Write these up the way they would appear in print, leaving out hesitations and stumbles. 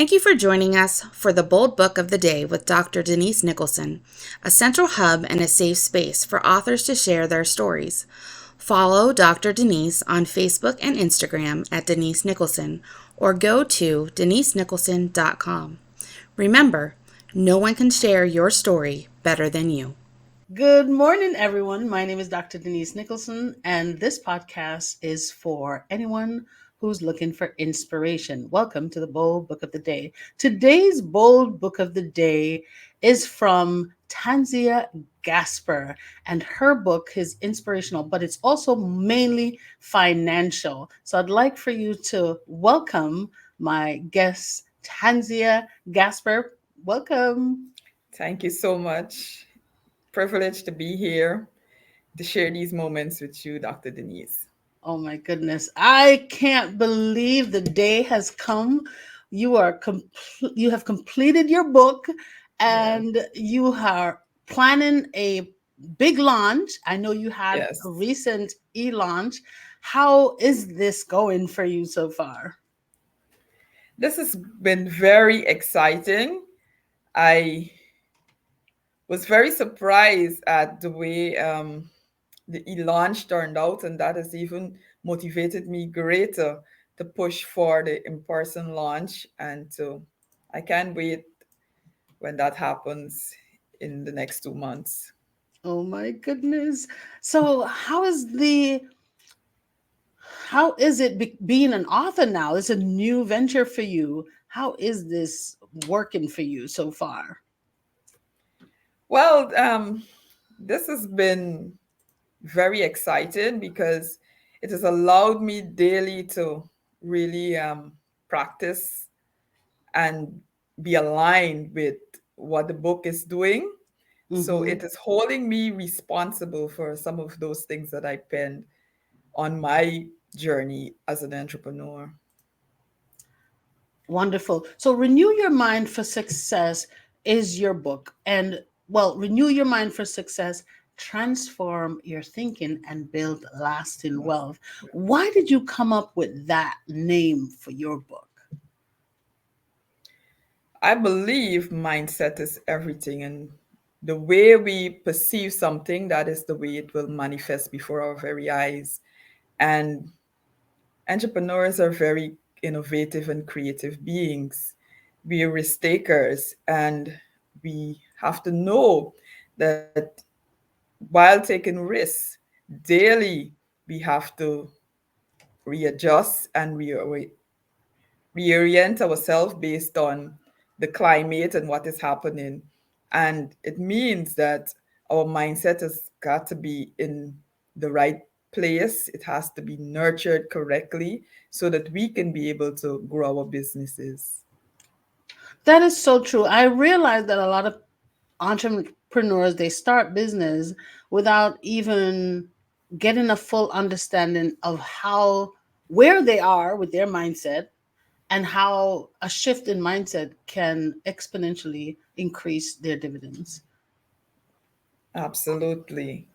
Thank you for joining us for the Bold Book of the Day with Dr. Denise Nicholson, a central hub and a safe space for authors to share their stories. Follow Dr. Denise on Facebook and Instagram at Denise Nicholson or go to denisenicholson.com. Remember, no one can share your story better than you. Good morning, everyone. My name is Dr. Denise Nicholson, and this podcast is for anyone who's looking for inspiration. Welcome to the Bold Book of the Day. Today's Bold Book of the Day is from Tannizia Gasper, and her book is inspirational, but it's also mainly financial. So I'd like for you to welcome my guest, Tannizia Gasper. Welcome. Thank you so much. Privileged to be here to share these moments with you, Dr. Denise. Oh my goodness. I can't believe the day has come. You have completed your book Yes, and you are planning a big launch. I know you had yes. a recent e-launch. How is this going for you so far? This has been very exciting. I was very surprised at the way the e-launch turned out, and that has even motivated me greater to push for the in-person launch. I can't wait when that happens in the next 2 months. Oh my goodness. So how is it being an author now? It's a new venture for you. How is this working for you so far? Well, this has been very excited because it has allowed me daily to really practice and be aligned with what the book is doing. So Mm-hmm. it is holding me responsible for some of those things that I penned on my journey as an entrepreneur. Wonderful. So, Renew Your Mind for Success is your book. And, well, Renew Your Mind for Success, transform your thinking and build lasting wealth. Why did you come up with that name for your book? I believe mindset is everything, and the way we perceive something, that is the way it will manifest before our very eyes. And entrepreneurs are very innovative and creative beings. We are risk-takers, and we have to know that while taking risks daily, we have to readjust and reorient ourselves based on the climate and what is happening. And it means that our mindset has got to be in the right place. It has to be nurtured correctly so that we can be able to grow our businesses. That is so true. I realize that a lot of entrepreneurs they start business without even getting a full understanding of how where they are with their mindset and how a shift in mindset can exponentially increase their dividends. Absolutely.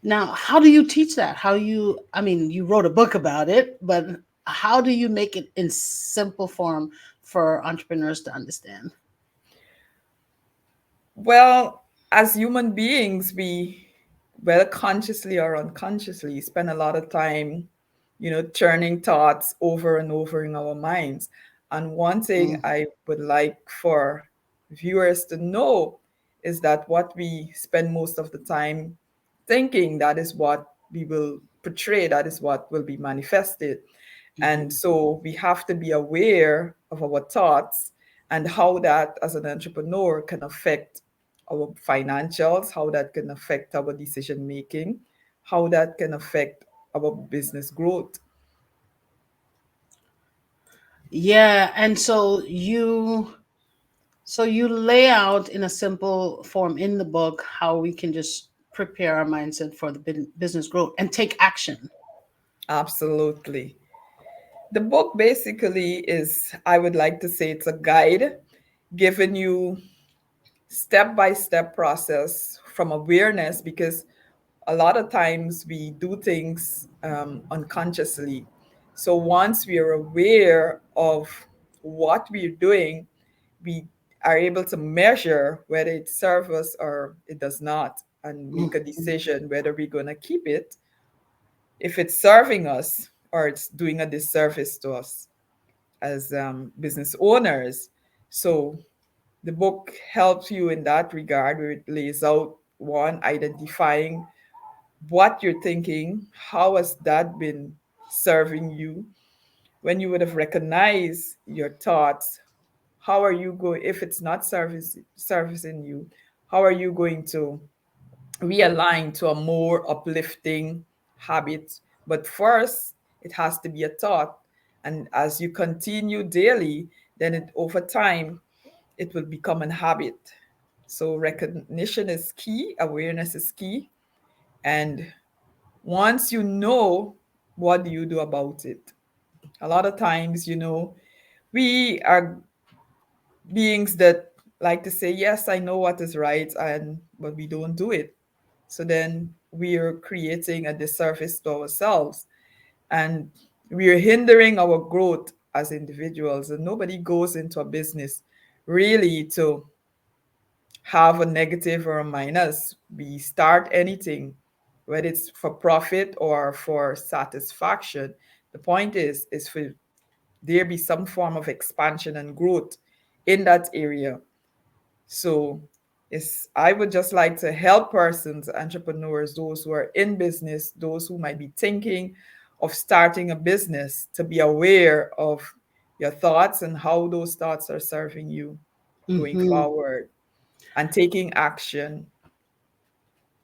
Now, how do you teach that? I mean, you wrote a book about it, but how do you make it in simple form for entrepreneurs to understand? Well, as human beings, we, whether consciously or unconsciously, spend a lot of time, turning thoughts over and over in our minds. And one thing Mm. I would like for viewers to know is that what we spend most of the time thinking, that is what we will portray, that is what will be manifested. And Mhm. so we have to be aware of our thoughts and how that, as an entrepreneur, can affect our financials, how that can affect our decision making, how that can affect our business growth. Yeah, and so you lay out in a simple form in the book how we can just prepare our mindset for the business growth and take action. Absolutely. The book basically is, I would like to say, it's a guide giving you step by step process from awareness, because a lot of times we do things unconsciously. So once we are aware of what we're doing, we are able to measure whether it serves us or it does not, and make a Mhm. decision whether we're going to keep it if it's serving us or it's doing a disservice to us as business owners. So the book helps you in that regard, where it lays out one, identifying what you're thinking, how has that been serving you, when you would have recognized your thoughts, how are you going, if it's not servicing you, how are you going to realign to a more uplifting habit? But first, it has to be a thought. And as you continue daily, then it over time, it will become a habit. So recognition is key, awareness is key. And once you know, what do you do about it? A lot of times, we are beings that like to say, yes, I know what is right, and but we don't do it. So then we are creating a disservice to ourselves, and we are hindering our growth as individuals. And nobody goes into a business really to have a negative or a minus. We start anything, whether it's for profit or for satisfaction. The point is for there be some form of expansion and growth in that area. So I would just like to help persons, entrepreneurs, those who are in business, those who might be thinking of starting a business, to be aware of your thoughts and how those thoughts are serving you going Mhm. forward, and taking action.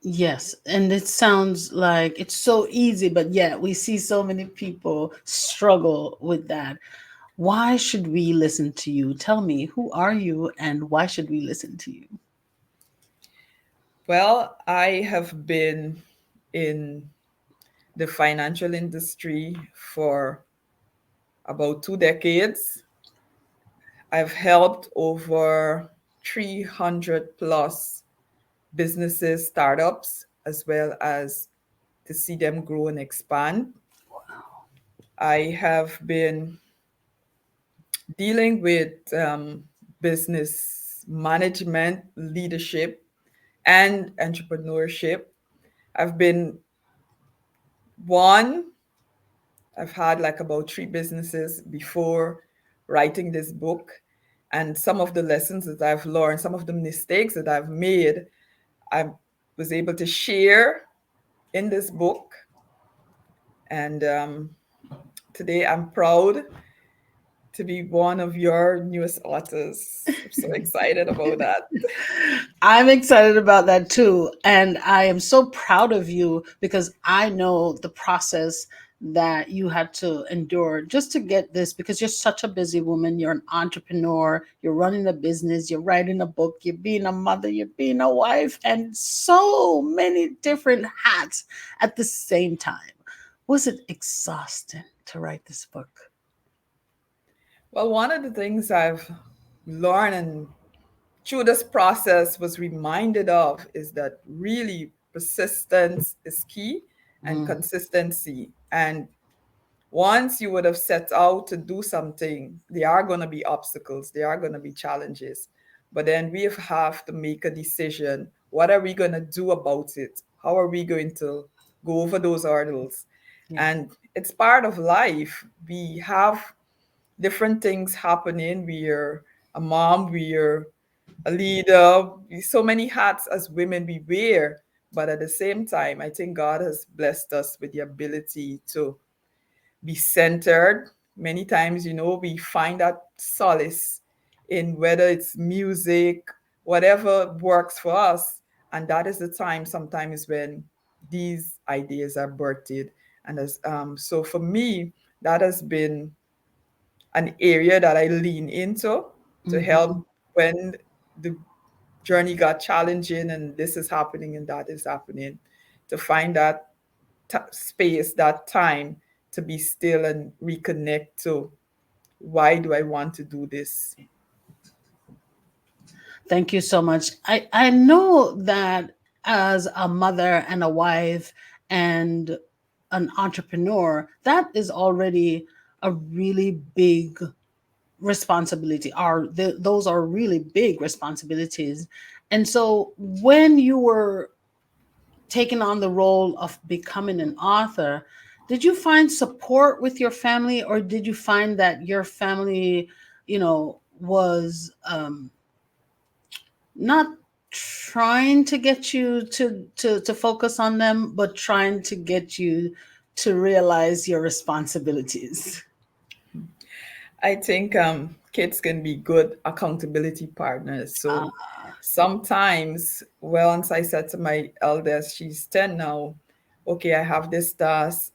Yes, and it sounds like it's so easy, but yet we see so many people struggle with that. Why should we listen to you? Tell me, who are you and why should we listen to you? Well, I have been in the financial industry for about 2 decades. I've helped over 300 plus businesses, startups, as well as to see them grow and expand. I have been dealing with business management, leadership, and entrepreneurship. I've been one, I've had like about 3 businesses before writing this book. And some of the lessons that I've learned, some of the mistakes that I've made, I was able to share in this book. And today I'm proud to be one of your newest authors. I'm so excited about that. I'm excited about that too. And I am so proud of you because I know the process that you had to endure just to get this because you're such a busy woman. You're an entrepreneur, you're running a business, you're writing a book, you're being a mother, you're being a wife, and so many different hats at the same time. Was it exhausting to write this book? Well, one of the things I've learned and through this process was reminded of is that really persistence is key, and Mm, consistency. And once you would have set out to do something, there are going to be obstacles, there are going to be challenges. But then we have to make a decision. What are we going to do about it? How are we going to go over those hurdles? yeah. And it's part of life. We have different things happening. We are a mom, we are a leader, so many hats as women we wear. But at the same time, I think God has blessed us with the ability to be centered. Many times, we find that solace in whether it's music, whatever works for us. And that is the time sometimes when these ideas are birthed. And so for me, that has been an area that I lean into to help Mhm. when the journey got challenging and this is happening and that is happening, to find that space, that time to be still and reconnect to why do I want to do this. Thank you so much. I know that as a mother and a wife and an entrepreneur, that is already a really big responsibility are those are really big responsibilities. And so when you were taking on the role of becoming an author, did you find support with your family, or did you find that your family, was not trying to get you to focus on them, but trying to get you to realize your responsibilities? I think kids can be good accountability partners. Uh, So sometimes, well, once I said to my eldest, she's 10 now, okay, I have this task,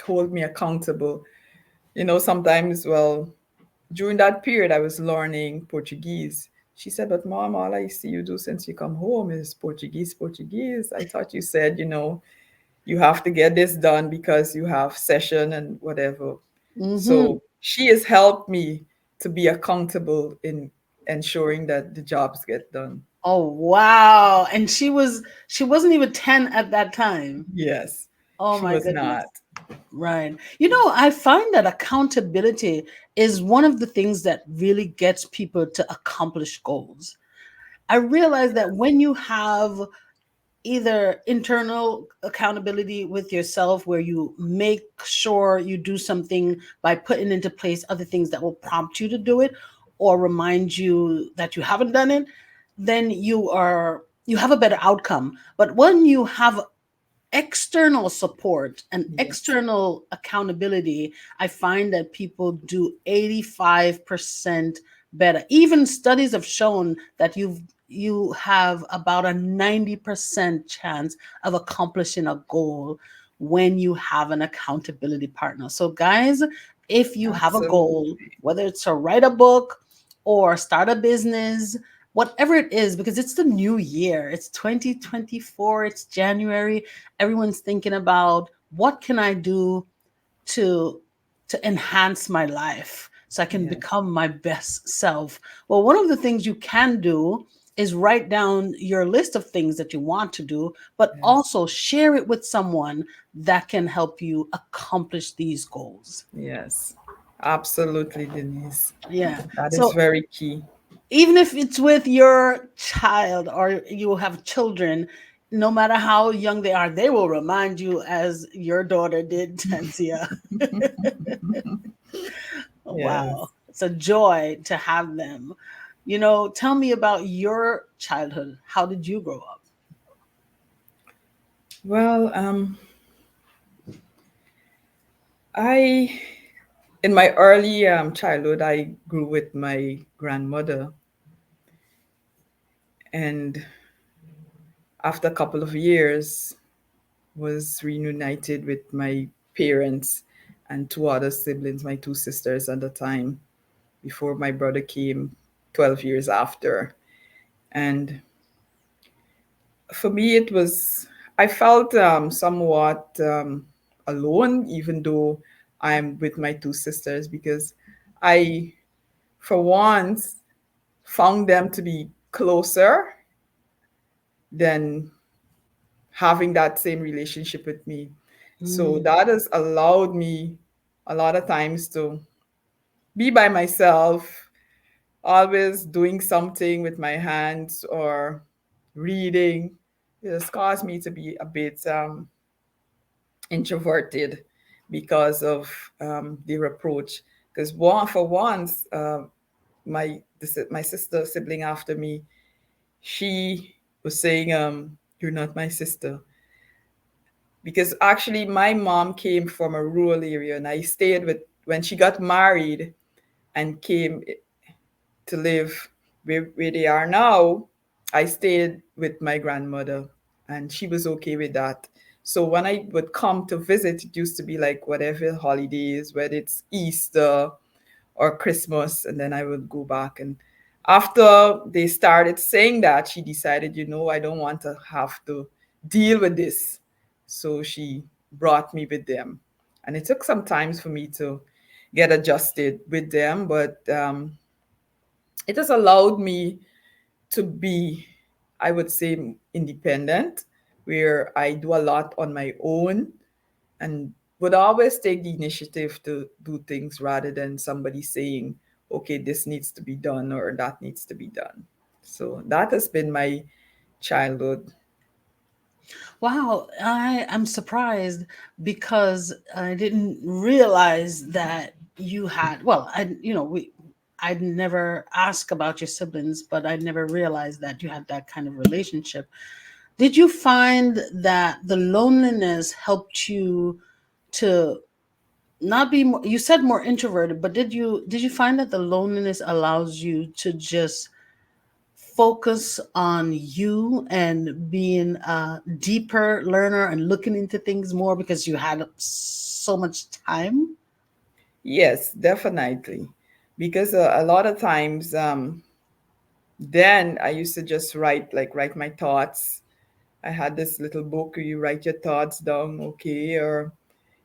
hold me accountable. Sometimes, well, during that period, I was learning Portuguese. She said, but mom, all I see you do since you come home is Portuguese, Portuguese. I thought you said, you have to get this done because you have session and whatever. mhm. So she has helped me to be accountable in ensuring that the jobs get done. Oh wow. And she wasn't even 10 at that time. Yes, Oh she my was goodness. not. Right. I find that accountability is one of the things that really gets people to accomplish goals. I realize that when you have either internal accountability with yourself, where you make sure you do something by putting into place other things that will prompt you to do it or remind you that you haven't done it, then you have a better outcome. But when you have external support and Yes, external accountability, I find that people do 85% better. Even studies have shown that you have about a 90% chance of accomplishing a goal when you have an accountability partner. So guys, if you have a goal, absolutely. whether it's to write a book or start a business, whatever it is, because it's the new year, it's 2024, it's January, everyone's thinking about what can I do to enhance my life so I can Yes, become my best self. Well, one of the things you can do is write down your list of things that you want to do, but yes, also share it with someone that can help you accomplish these goals. yes. Absolutely, Denise. Yeah. That is So very key. even if it's with your child or you have children, no matter how young they are, they will remind you, as your daughter did, Tanzia. Wow. Yes. It's a joy to have them. Tell me about your childhood. How did you grow up? Well, I in my early childhood, I grew with my grandmother, and after a couple of years, was reunited with my parents and two other siblings, my two sisters at the time, before my brother came 12 years after. And for me, I felt somewhat alone, even though I'm with my two sisters, because I, for once, found them to be closer than having that same relationship with me. So Mm, that has allowed me a lot of times to be by myself, always doing something with my hands or reading. It has caused me to be a bit introverted because of the reproach. Because for once, my sister sibling after me, she was saying, "You're not my sister." Because actually my mom came from a rural area and I stayed with when she got married and came to live where they are now. I stayed with my grandmother and she was okay with that. So when I would come to visit, it used to be like whatever holidays, whether it's Easter or Christmas, and then I would go back. And after they started saying that, she decided, I don't want to have to deal with this. So she brought me with them. And it took some time for me to get adjusted with them, but it has allowed me to be, I would say, independent, where I do a lot on my own and would always take the initiative to do things rather than somebody saying, okay, this needs to be done or that needs to be done. So that has been my childhood. Wow, I'm surprised because I didn't realize that you had, well, I'd never asked about your siblings, but I never realized that you had that kind of relationship. Did you find that the loneliness helped you to not be more, you said more introverted, but did you find that the loneliness allows you to just focus on you and being a deeper learner and looking into things more because you had so much time? Yes, definitely. Because a lot of times, then I used to just write my thoughts. I had this little book where you write your thoughts down, okay, or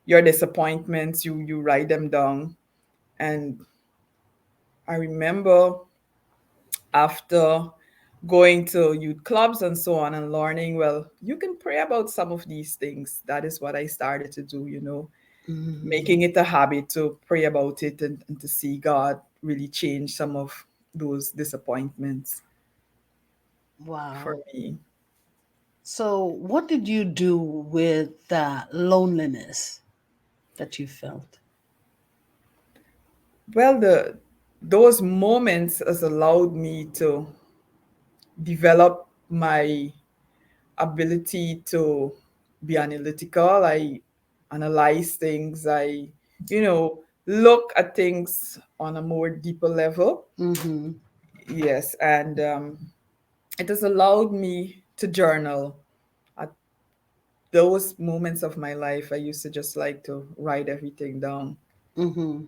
your disappointments, you write them down. And I remember after going to youth clubs and so on and learning, well, you can pray about some of these things. That is what I started to do, Hmm. making it a habit to pray about it and to see God really change some of those disappointments for Wow. me. So, what did you do with that loneliness that you felt? Well, those moments has allowed me to develop my ability to be analytical. I analyze things. Look at things on a more deeper level. Hmm. Yes, and it has allowed me to journal. At those moments of my life, I used to just like to write everything down. Hmm.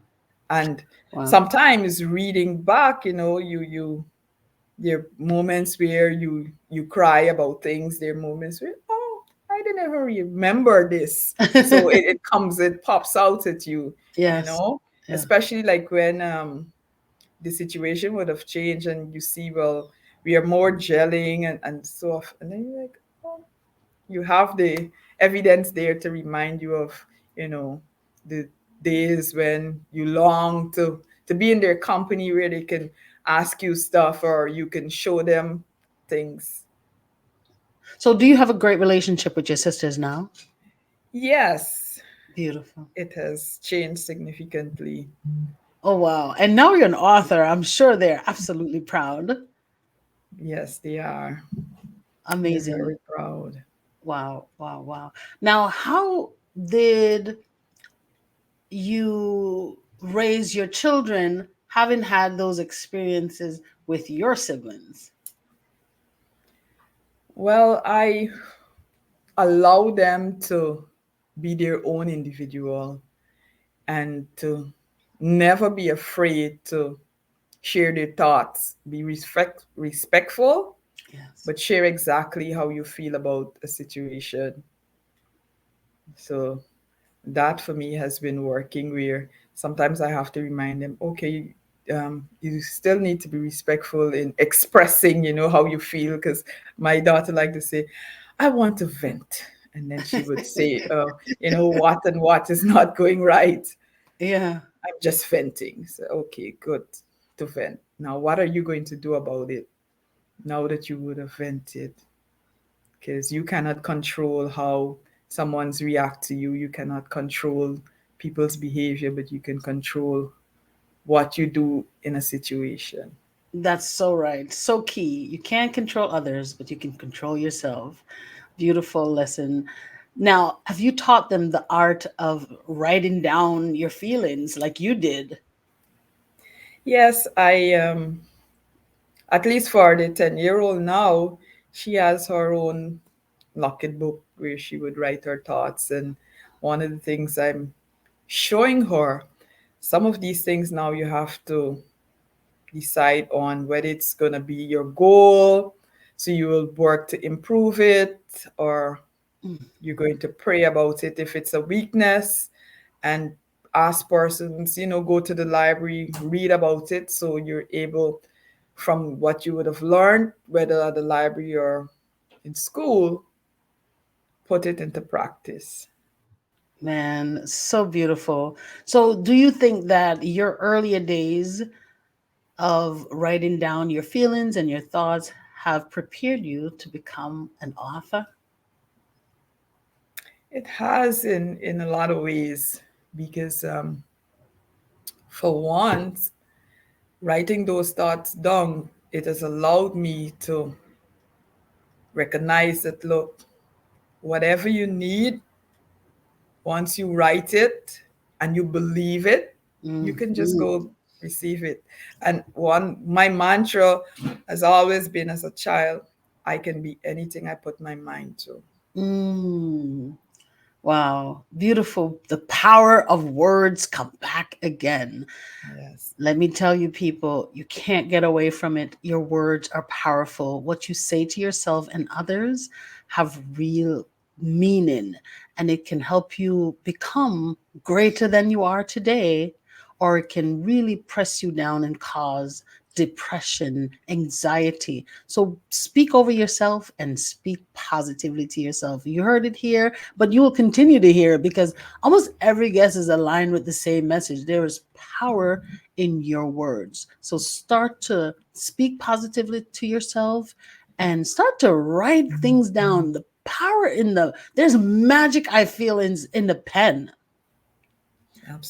And Wow. sometimes reading back, there are moments where you cry about things. There are moments where, oh, I didn't ever remember this. So it pops out at you, you Yes. know, Yeah. especially like when the situation would have changed and you see, well, we are more gelling and so off. And then you're like, oh, you have the evidence there to remind you of, you know, the days when you long to be in their company where they can ask you stuff or you can show them things. So, do you have a great relationship with your sisters now? Yes, Beautiful. it has changed significantly. Oh, wow. And now you're an author. I'm sure they're absolutely proud. Yes, they are. They're Amazing. very proud. Wow, wow, wow. Now, how did you raise your children having had those experiences with your siblings? Well, I allow them to be their own individual and to never be afraid to share their thoughts, be respectful, Yes. but share exactly how you feel about a situation. So that for me has been working where sometimes I have to remind them, okay, you still need to be respectful in expressing, how you feel. Because my daughter like to say, I want to vent. And then she would say, what and what is not going right. Yeah. I'm just venting. So, okay, good to vent. Now, what are you going to do about it now that you would have vented? Because you cannot control how someone's react to you. You cannot control people's behavior, but you can control what you do in a situation. That's so right. So key. You can't control others, but you can control yourself. Beautiful lesson. Now, have you taught them the art of writing down your feelings like you did? Yes, I at least for the 10-year-old now, she has her own locket book where she would write her thoughts. And one of the things I'm showing her, some of these things now you have to decide on whether it's going to be your goal. So you will work to improve it, or Mm. you're going to pray about it if it's a weakness and ask persons, go to the library, read about it. So you're able, from what you would have learned, whether at the library or in school, put it into practice. Man, so beautiful. So, do you think that your earlier days of writing down your feelings and your thoughts have prepared you to become an author? It has in a lot of ways because for once, writing those thoughts down, it has allowed me to recognize that, look, whatever you need, once you write it and you believe it, you can just Mhm. go receive it. And my mantra has always been as a child, I can be anything I put my mind to. Mm. Wow, beautiful. The power of words come back again. Yes. Let me tell you, people, you can't get away from it. Your words are powerful. What you say to yourself and others have real meaning, and it can help you become greater than you are today, or it can really press you down and cause depression, anxiety. So speak over yourself and speak positively to yourself. You heard it here, but you will continue to hear it because almost every guest is aligned with the same message. There is power in your words. So start to speak positively to yourself and start to write things down. The power in there's magic I feel in the pen.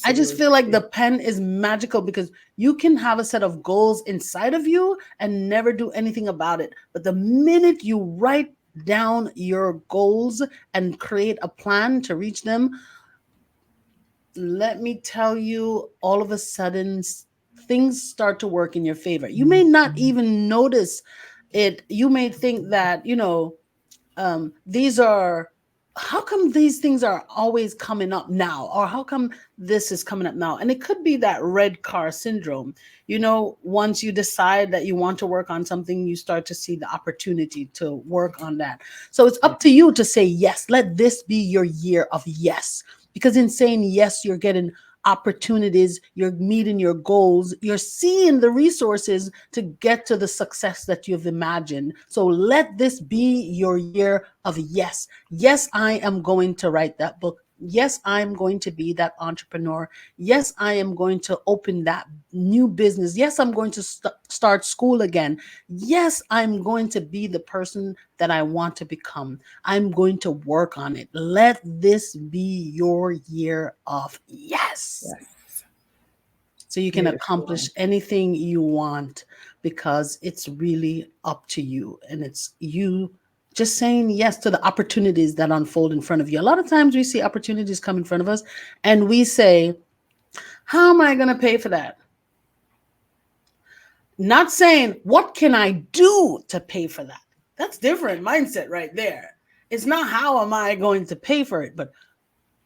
I just feel like the Absolutely. pen is magical because you can have a set of goals inside of you and never do anything about it. But the minute you write down your goals and create a plan to reach them, let me tell you, all of a sudden, things start to work in your favor. You may not even notice it. You may think that, these are, how come these things are always coming up now? Or how come this is coming up now? And it could be that red car syndrome. Once you decide that you want to work on something, you start to see the opportunity to work on that. So it's Yeah. up to you to say yes. Let this be your year of yes. Because in saying yes, you're getting opportunities, you're meeting your goals, you're seeing the resources to get to the success that you've imagined. So let this be your year of yes. Yes, I am going to write that book. Yes, I'm going to be that entrepreneur. Yes, I am going to open that new business. Yes, I'm going to start school again. Yes, I'm going to be the person that I want to become. I'm going to work on it. Let this be your year of yes. Yes. So you can Beautiful. accomplish anything you want because it's really up to you. And it's you just saying yes to the opportunities that unfold in front of you. A lot of times we see opportunities come in front of us and we say, how am I going to pay for that? Not saying, what can I do to pay for that? That's different mindset right there. It's not how am I going to pay for it, but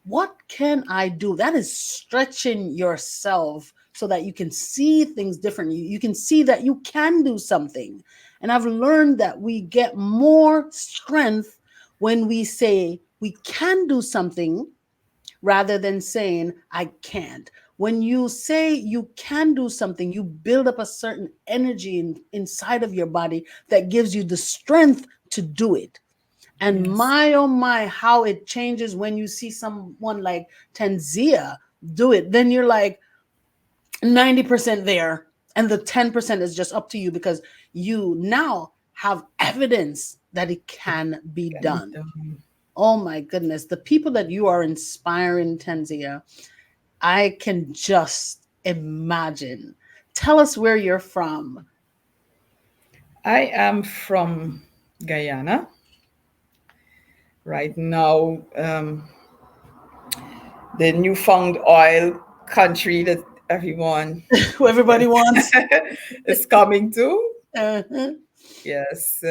what can I do? That is stretching yourself so that you can see things differently. You can see that you can do something. And I've learned that we get more strength when we say we can do something rather than saying I can't. When you say you can do something, you build up a certain energy inside of your body that gives you the strength to do it. And Yes. my oh my, how it changes when you see someone like Tanzia do it. Then you're like 90% there, and the 10% is just up to you because you now have evidence that it can be Can be done. done. Oh my goodness, the people that you are inspiring, Tanzia, I can just imagine. Tell us where you're from. I am from Guyana right now. The newfound oil country that everyone Who everybody wants. is coming to. Uh-huh. Yes,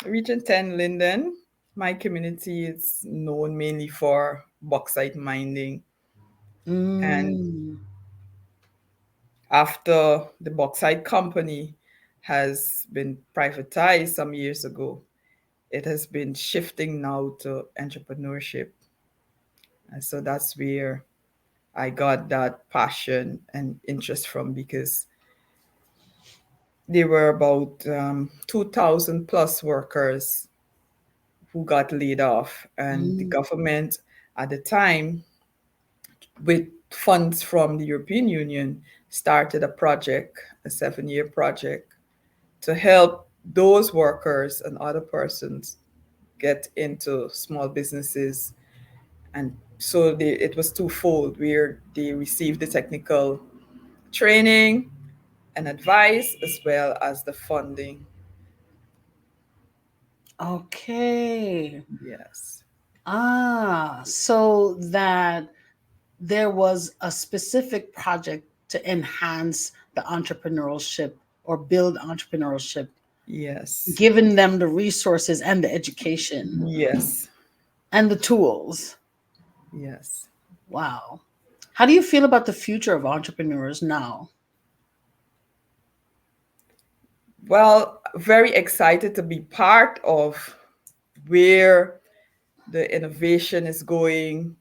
Region 10, Linden. My community is known mainly for bauxite mining. And Mm, after the bauxite company has been privatized some years ago, it has been shifting now to entrepreneurship. And so that's where I got that passion and interest from because there were about 2,000 plus workers who got laid off, and the mm, government at the time, with funds from the European Union, started a project, a 7-year project, to help those workers and other persons get into small businesses. And so it was twofold, where they received the technical training and advice as well as the funding. Okay. Yes. So that there was a specific project to enhance the entrepreneurship or build entrepreneurship, Yes. giving them the resources and the education Yes. and the tools. Yes. Wow. How do you feel about the future of entrepreneurs now? Well, very excited to be part of where the innovation is going,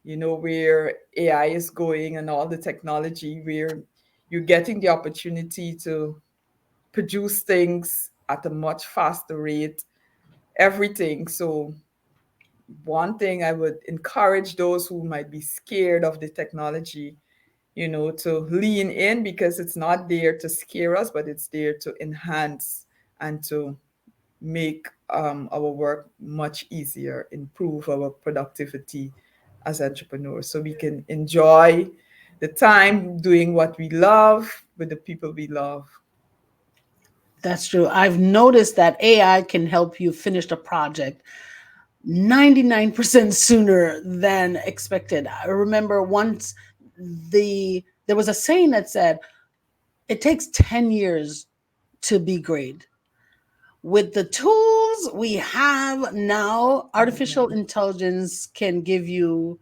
where AI is going and all the technology, where you're getting the opportunity to produce things at a much faster rate, everything. So, one thing I would encourage those who might be scared of the technology, to lean in, because it's not there to scare us, but it's there to enhance and to make our work much easier, improve our productivity as entrepreneurs, so we can enjoy the time doing what we love with the people we love. That's true. I've noticed that AI can help you finish the project 99% sooner than expected. I remember once there was a saying that said it takes 10 years to be great. With the tools we have now, artificial intelligence can give you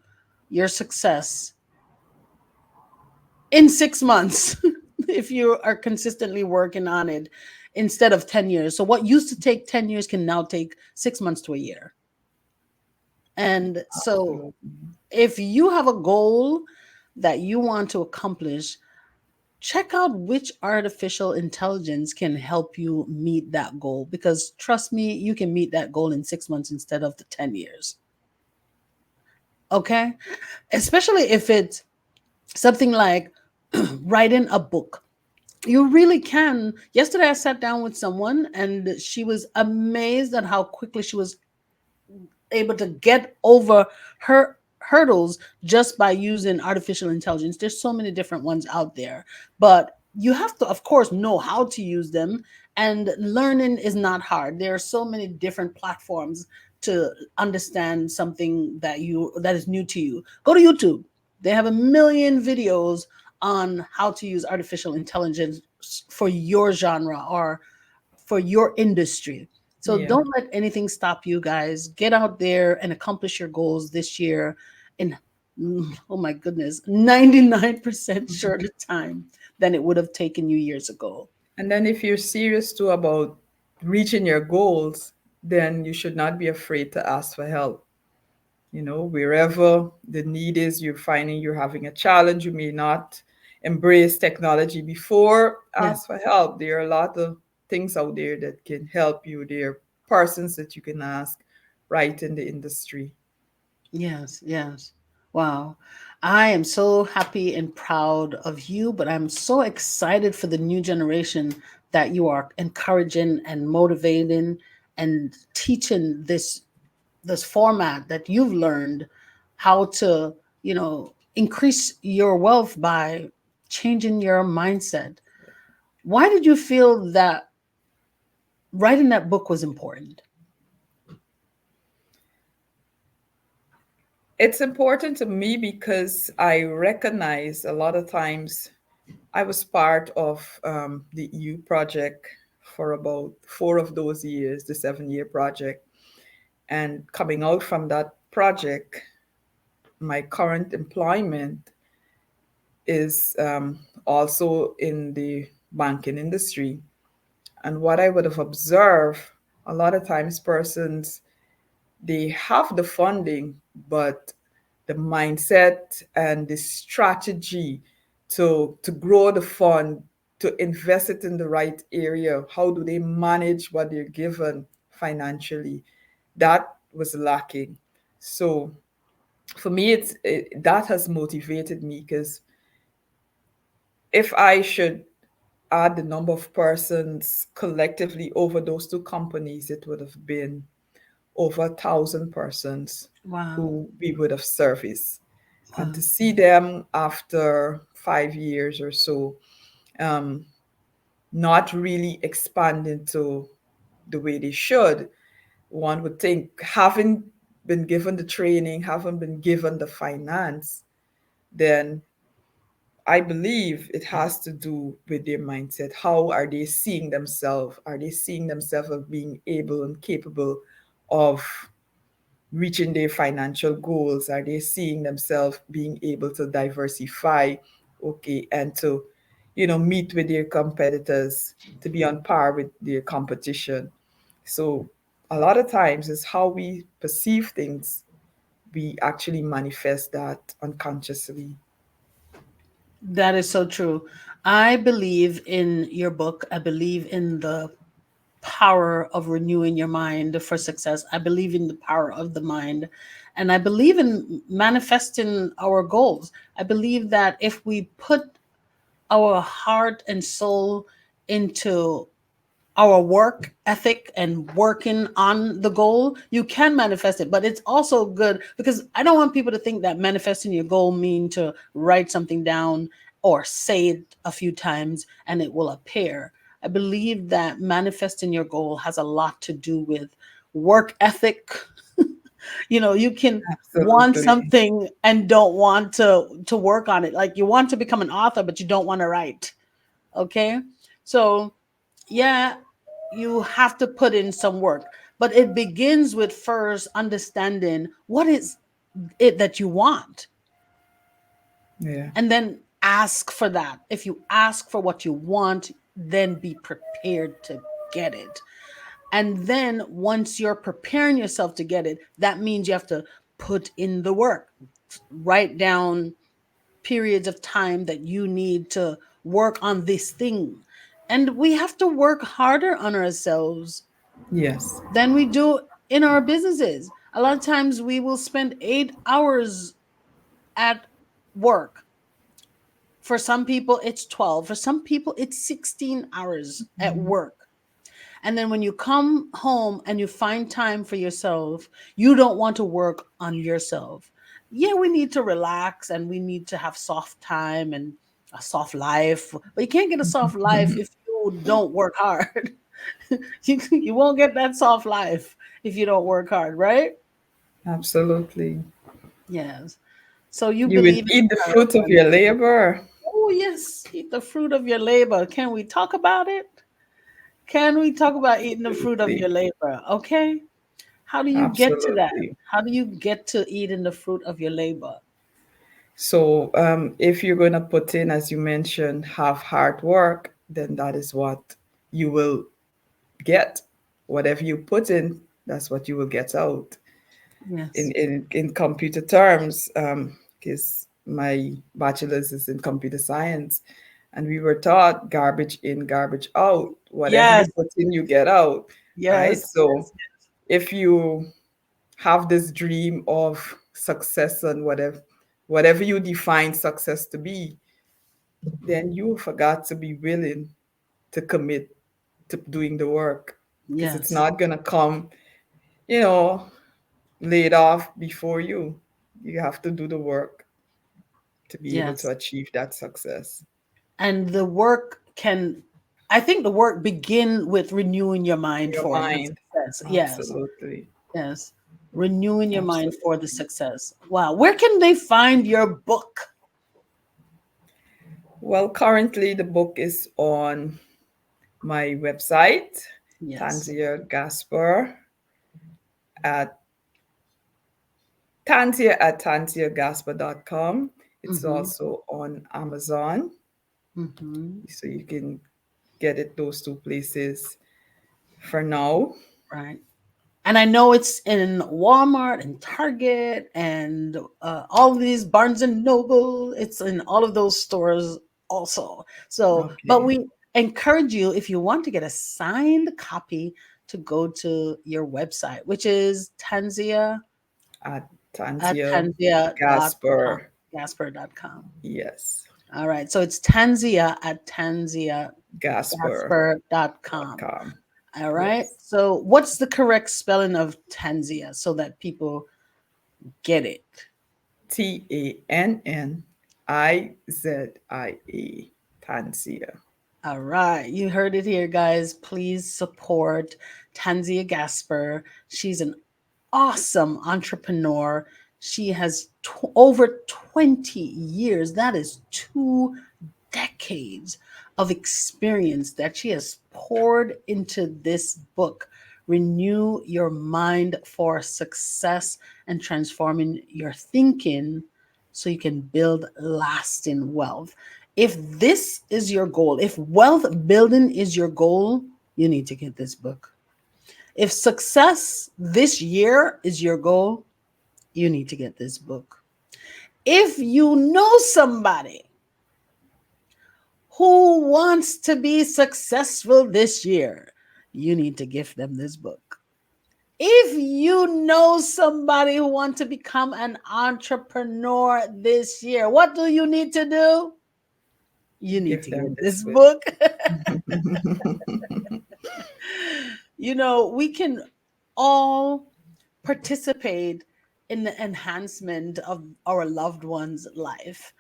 your success in 6 months if you are consistently working on it instead of 10 years. So, what used to take 10 years can now take 6 months to a year. And so, Absolutely. if you have a goal that you want to accomplish, check out which artificial intelligence can help you meet that goal. Because trust me, you can meet that goal in 6 months instead of the 10 years. Okay. Especially if it's something like writing a book. You really can. Yesterday, I sat down with someone and she was amazed at how quickly she was able to get over her hurdles just by using artificial intelligence. There's so many different ones out there, but you have to, of course, know how to use them. And learning is not hard. There are so many different platforms to understand something that is new to you. Go to YouTube. They have a million videos on how to use artificial intelligence for your genre or for your industry. So Yeah. don't let anything stop you guys. Get out there and accomplish your goals this year in, oh my goodness, 99% shorter time than it would have taken you years ago. And then if you're serious too about reaching your goals, then you should not be afraid to ask for help. Wherever the need is, you're finding you're having a challenge, you may not embrace technology before, Yeah. ask for help. There are a lot of things out there that can help you. There are persons that you can ask right in the industry. Yes, yes. Wow. I am so happy and proud of you, but I'm so excited for the new generation that you are encouraging and motivating and teaching this format that you've learned how to, increase your wealth by changing your mindset. Why did you feel that writing that book was important? It's important to me because I recognize a lot of times I was part of the EU project for about 4 of those years, the 7-year project. And coming out from that project, my current employment is also in the banking industry. And what I would have observed, a lot of times persons, they have the funding, but the mindset and the strategy to grow the fund, to invest it in the right area, how do they manage what they're given financially? That was lacking. So for me, that has motivated me, because if I should add the number of persons collectively over those two companies, it would have been over 1,000 persons Wow. who we would have serviced. And Wow. to see them after 5 years or so, um, not really expanding to the way they should, one would think, having been given the training, having been given the finance, then I believe it has to do with their mindset. How are they seeing themselves? Are they seeing themselves as being able and capable of reaching their financial goals? Are they seeing themselves being able to diversify, okay, and to, meet with their competitors, to be on par with their competition? So a lot of times it's how we perceive things, we actually manifest that unconsciously. That is so true. I believe in your book. I believe in the power of renewing your mind for success. I believe in the power of the mind. And I believe in manifesting our goals. I believe that if we put our heart and soul into our work ethic and working on the goal, you can manifest it. But it's also good because I don't want people to think that manifesting your goal mean to write something down or say it a few times and it will appear. I believe that manifesting your goal has a lot to do with work ethic. You can want Absolutely. something and don't want to work on it. Like you want to become an author but you don't want to write. Okay? So yeah, you have to put in some work, but it begins with first understanding what is it that you want, Yeah. and then ask for that. If you ask for what you want, then be prepared to get it. And then once you're preparing yourself to get it, that means you have to put in the work. Write down periods of time that you need to work on this thing. And we have to work harder on ourselves Yes. than we do in our businesses. A lot of times we will spend 8 hours at work. For some people, it's 12. For some people, it's 16 hours at Mhm. work. And then when you come home and you find time for yourself, you don't want to work on yourself. Yeah, we need to relax and we need to have soft time and a soft life. But you can't get a soft life if you don't work hard. You won't get that soft life if you don't work hard, right? Absolutely. Yes. So you You will believe in eat the the power of fruit of money. your labor. Oh, yes. Eat the fruit of your labor. Can we talk about it? Can we talk about eating the fruit of your Absolutely. labor? Okay. How do you get to that? Absolutely. How do you get to eating the fruit of your labor? So, if you're going to put in, as you mentioned, have hard work, then that is what you will get. Whatever you put in, that's what you will get out. In Yes. computer terms, because my bachelor's is in computer science, and we were taught garbage in, garbage out. Whatever you Yes. put in, you get out, right? Yes. So, if you have this dream of success and whatever you define success to be, then you forgot to be willing to commit to doing the work, because it's Yes. not gonna come, you know, laid off before you. You have to do the work to be able to Yes. achieve that success. And the work can, I think the work begin with renewing your mind Your for the mind. success. Yes. Absolutely. Yes. Renewing your mind for the Absolutely. success. Wow. Where can they find your book? Well, currently the book is on my website, Yes. Tannizia Gasper at Tannizia@TanziaGasper.com. It's Mm-hmm. also on Amazon, Mm-hmm. so you can get it those two places for now. Right. And I know it's in Walmart and Target and all of these Barnes and Noble. It's in all of those stores also. So, but Okay. we encourage you if you want to get a signed copy to go to your website, which is Tanzia At at Tannizia tanzia.com, Gasper. gasper.com. Yes. All right. So it's Tanzia at Gasper. tanziagasper.com. Com. All right. Yes. So what's the correct spelling of Tanzia so that people get it? Tannizia. Tanzia. All right. You heard it here, guys. Please support Tanzia Gasper. She's an awesome entrepreneur. She has over 20 years. That is 2 decades of experience that she has poured into this book. Renew your mind for success and transforming your thinking so you can build lasting wealth. If this is your goal, if wealth building is your goal, you need to get this book. If success this year is your goal, you need to get this book. If you know somebody who wants to be successful this year, you need to gift them this book. If you know somebody who wants to become an entrepreneur this year, what do you need to do? You need Give to them get this this book. book. We can all participate in the enhancement of our loved one's life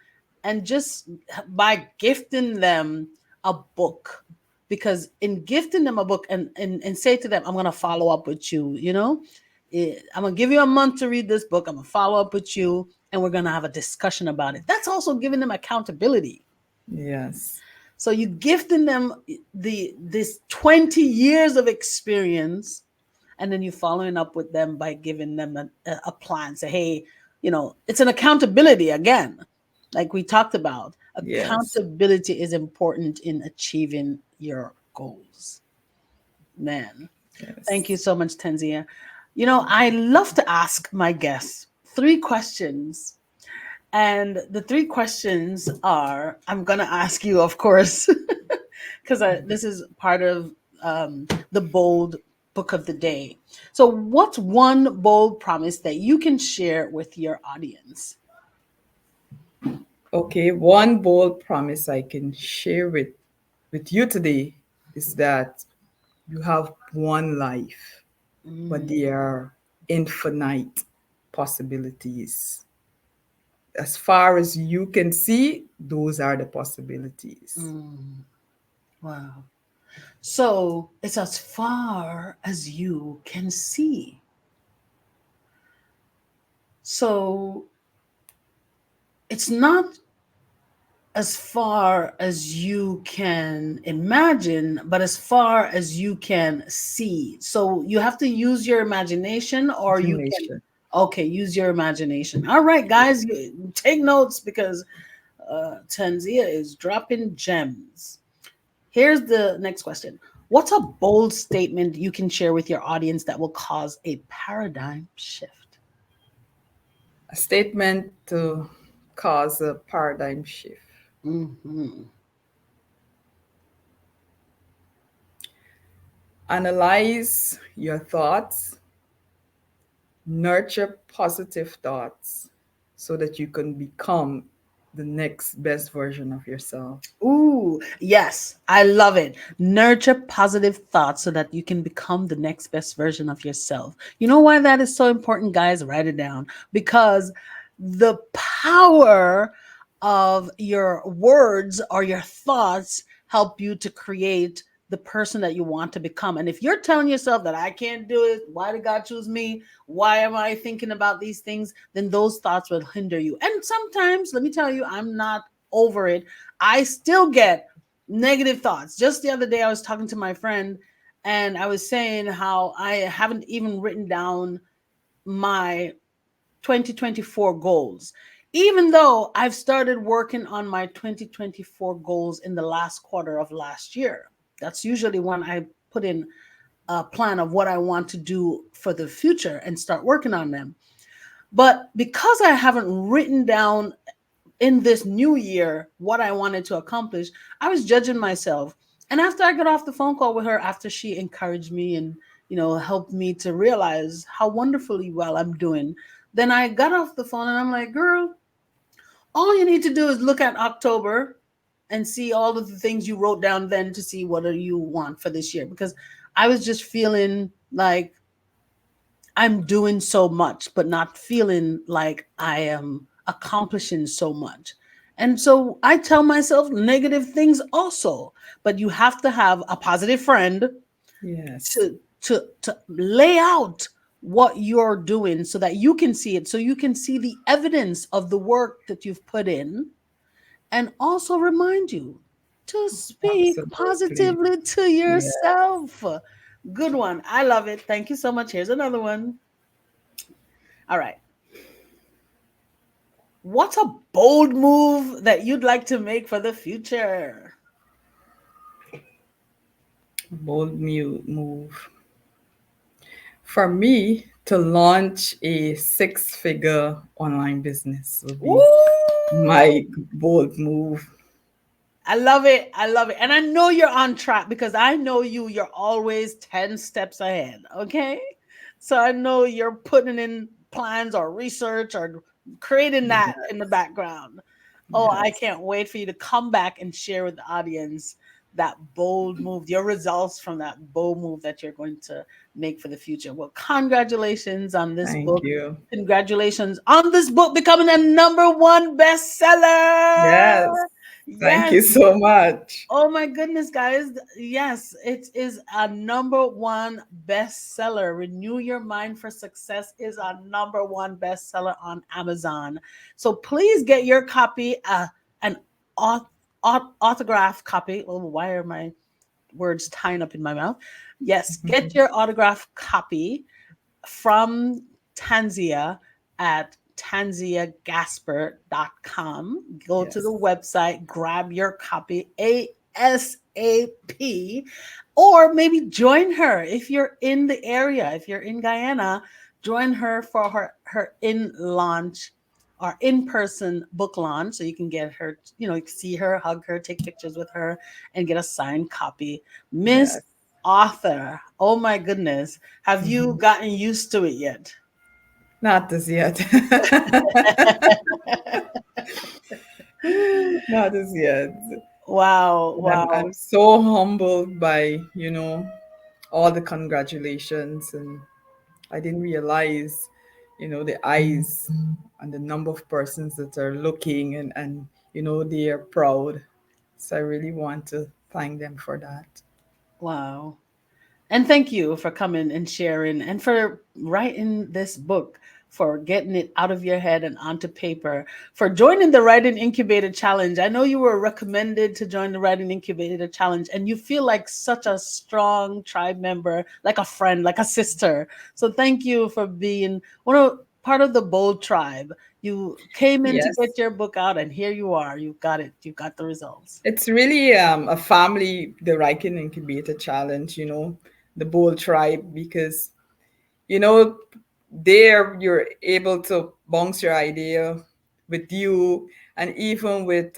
and just by gifting them a book, because in gifting them a book and say to them, I'm going to follow up with you, I'm going to give you a month to read this book, I'm going to follow up with you, and we're going to have a discussion about it. That's also giving them accountability. Yes. So you gifting them this 20 years of experience, and then you following up with them by giving them a plan. Say, hey, it's an accountability again, like we talked about. Yes. Accountability is important in achieving your goals. Man, thank you Yes. so much, Tenzia. I love to ask my guests 3 questions. And the 3 questions are, I'm going to ask you, of course, because this is part of the bold book of the day. So, what's one bold promise that you can share with your audience? Okay, one bold promise I can share with you today is that you have one life, but Mm, there are infinite possibilities. As far as you can see, those are the possibilities. mm, wow. So, it's as far as you can see. So, it's not as far as you can imagine, but as far as you can see. So you have to use your imagination, or you can, Imagination. okay, use your imagination. All right, guys, take notes because Tanzia is dropping gems. Here's the next question. What's a bold statement you can share with your audience that will cause a paradigm shift? A statement to cause a paradigm shift. Hmm. Analyze your thoughts, nurture positive thoughts so that you can become the next best version of yourself. Ooh, yes, I love it. Nurture positive thoughts so that you can become the next best version of yourself. You know why that is so important, guys? Write it down. Because the power of your words or your thoughts help you to create the person that you want to become. And if you're telling yourself that I can't do it, why did God choose me? Why am I thinking about these things? Then those thoughts will hinder you. And sometimes, let me tell you, I'm not over it. I still get negative thoughts. Just the other day, I was talking to my friend and I was saying how I haven't even written down my 2024 goals, even though I've started working on my 2024 goals in the last quarter of last year. That's usually when I put in a plan of what I want to do for the future and start working on them. But because I haven't written down in this new year what I wanted to accomplish, I was judging myself. And after I got off the phone call with her, after she encouraged me and helped me to realize how wonderfully well I'm doing, then I got off the phone and I'm like, girl, all you need to do is look at October and see all of the things you wrote down then to see what do you want for this year. Because I was just feeling like I'm doing so much, but not feeling like I am accomplishing so much. And so I tell myself negative things also, but you have to have a positive friend Yes. to lay out what you're doing so that you can see it, so you can see the evidence of the work that you've put in, and also remind you to speak Absolutely. positively to Yeah. yourself. Good one. I love it. Thank you so much. Here's another one. All right. What's a bold move that you'd like to make for the future? Bold move. For me, to launch a six-figure online business would be Ooh, my bold move. I love it. I love it. And I know you're on track because I know you. You're always 10 steps ahead. Okay. So I know you're putting in plans or research or creating that in the background. Oh, I Yes. can't wait for you to come back and share with the audience that bold move, your results from that bold move that you're going to make for the future. Well, congratulations on this Thank book. you. Congratulations on this book becoming a number one bestseller. Yes. Thank Yes. you so much. Oh my goodness, guys. Yes, it is a number one bestseller. Renew Your Mind for Success is a number one bestseller on Amazon. So please get your copy, an autograph copy. Oh, why are my words tying up in my mouth? Yes, get your autograph copy from Tanzia at tanziagasper.com. Go to the Yes. website, grab your copy ASAP, or maybe join her if you're in the area. If you're in Guyana, join her for her in launch or in-person book launch so you can get her, you can see her, hug her, take pictures with her, and get a signed copy. Miss Yes. Author, oh my goodness, have you gotten used to it yet? Not as yet. Not as yet. Wow, But I'm wow, so humbled by, all the congratulations. And I didn't realize, the eyes and the number of persons that are looking and they are proud. So I really want to thank them for that. wow. And thank you for coming and sharing and for writing this book, for getting it out of your head and onto paper, for joining the Writing Incubator Challenge. I know you were recommended to join the Writing Incubator Challenge and you feel like such a strong tribe member, like a friend, like a sister. So thank you for being part of the Bold Tribe. You came in to Yes. get your book out and here you are. You've got it. You've got the results. It's really a family, the Writing Incubator Challenge, the Bold Tribe, because you know there you're able to bounce your idea with you and even with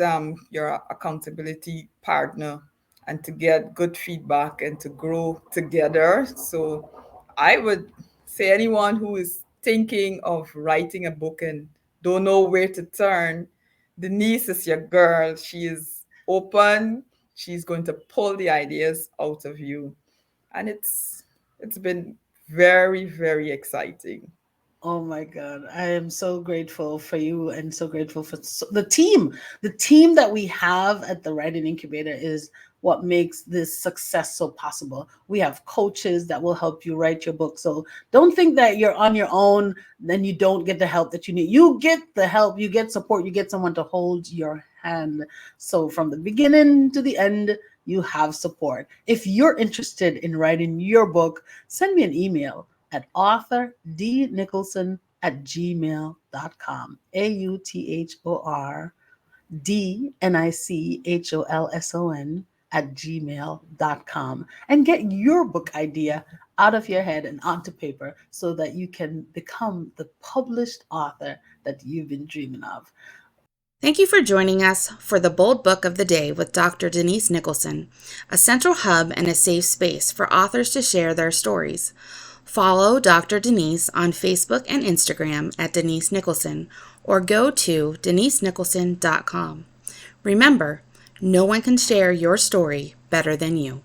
your accountability partner and to get good feedback and to grow together. So I would say anyone who is thinking of writing a book and don't know where to turn, Denise is your girl. She is open. She's going to pull the ideas out of you, and it's been very, very exciting. Oh my God. I am so grateful for you and so grateful for the team. The team that we have at the Writing Incubator is what makes this success so possible. We have coaches that will help you write your book. So don't think that you're on your own, then you don't get the help that you need. You get the help, you get support, you get someone to hold your hand. So from the beginning to the end, you have support. If you're interested in writing your book, send me an email at authordnicholson@gmail.com. AUTHORDNICHOLSON @gmail.com. And get your book idea out of your head and onto paper so that you can become the published author that you've been dreaming of. Thank you for joining us for the Bold Book of the Day with Dr. Denise Nicholson, a central hub and a safe space for authors to share their stories. Follow Dr. Denise on Facebook and Instagram at Denise Nicholson, or go to denisenicholson.com. Remember, no one can share your story better than you.